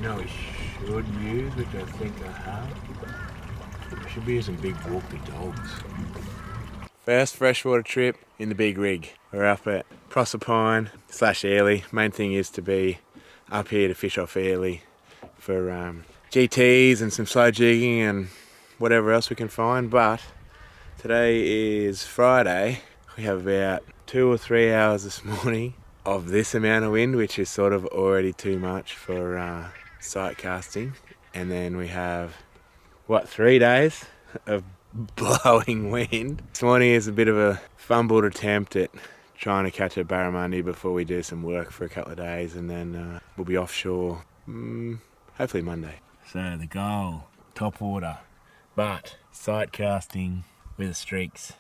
No, we should use, which I think I have. I should be using big walkie dogs. First freshwater trip in the big rig. We're up at Proserpine / Airlie. Main thing is to be up here to fish off Airlie for GTs and some slow jigging and whatever else we can find. But today is Friday. We have about 2 or 3 hours this morning of this amount of wind, which is sort of already too much for sight casting. And then we have, 3 days of blowing wind. This morning is a bit of a fumbled attempt at trying to catch a barramundi before we do some work for a couple of days, and then we'll be offshore hopefully Monday. So the goal, top water, but sight casting with the streaks,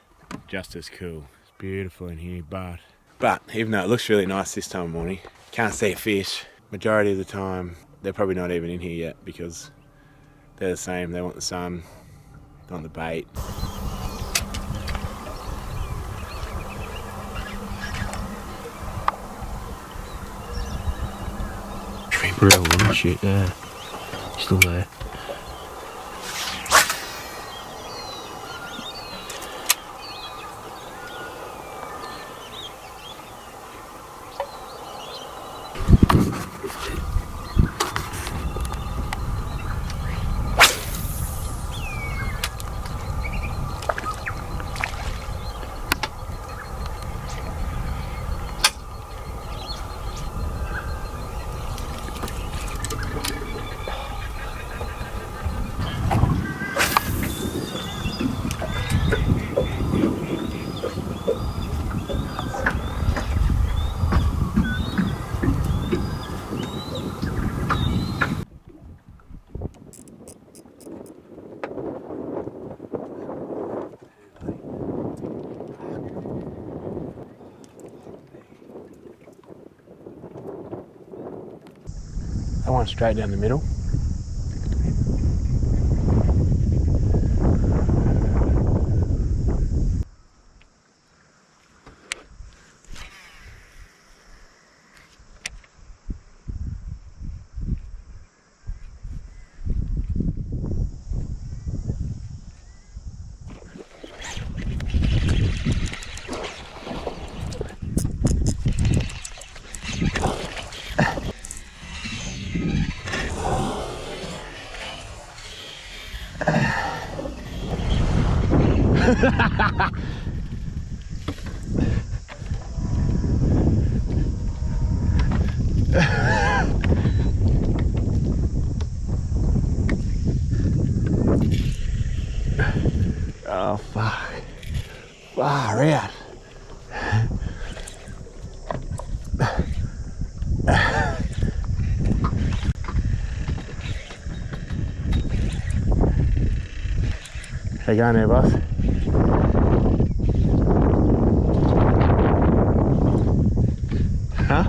just as cool. It's beautiful in here, but even though it looks really nice this time of morning, can't see a fish. Majority of the time they're probably not even in here yet because they're the same. They want the sun, they want the bait. Real wind shoot there. Still there. That one straight down the middle. Oh fuck. Far out. How you going there, boss? Huh?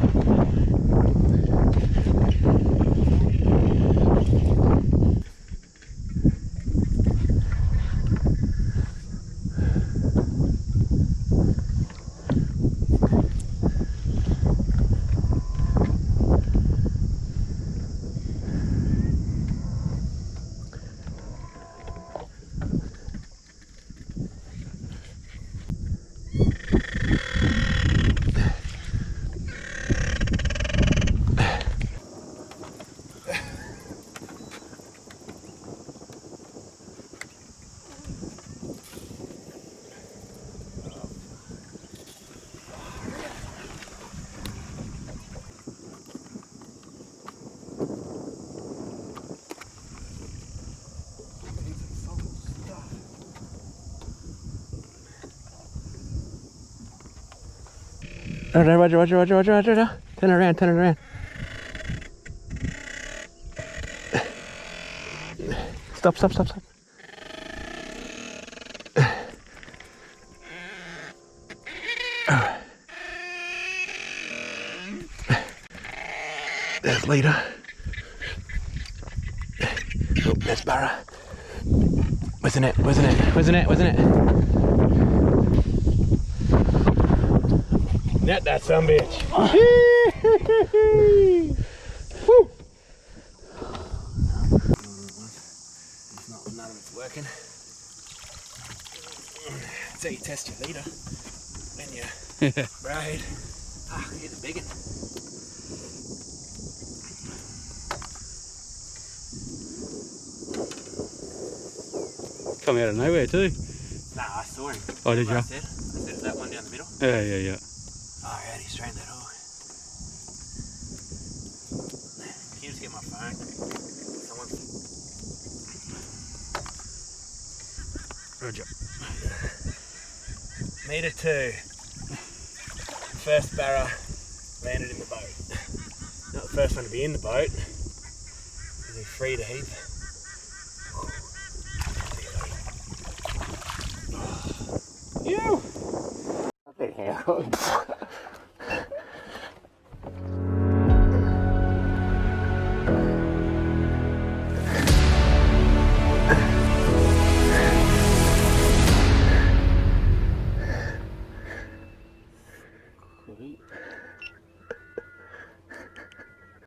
Roger. Turn it around. Stop. There's leader. Oh, there's Barra. Where's the net? Net that sumbitch. Woo! None of it's working. That's how you test your leader. When you braid. Here's a big one. Come out of nowhere too. Nah, I saw him. Oh, did you? I said is that one down the middle? Yeah. Oh, yeah, he straightened that off. Can you just get my phone? Roger. Meter 2. First barra landed in the boat. Not the first one to be in the boat. He freed a heap. You! What the hell?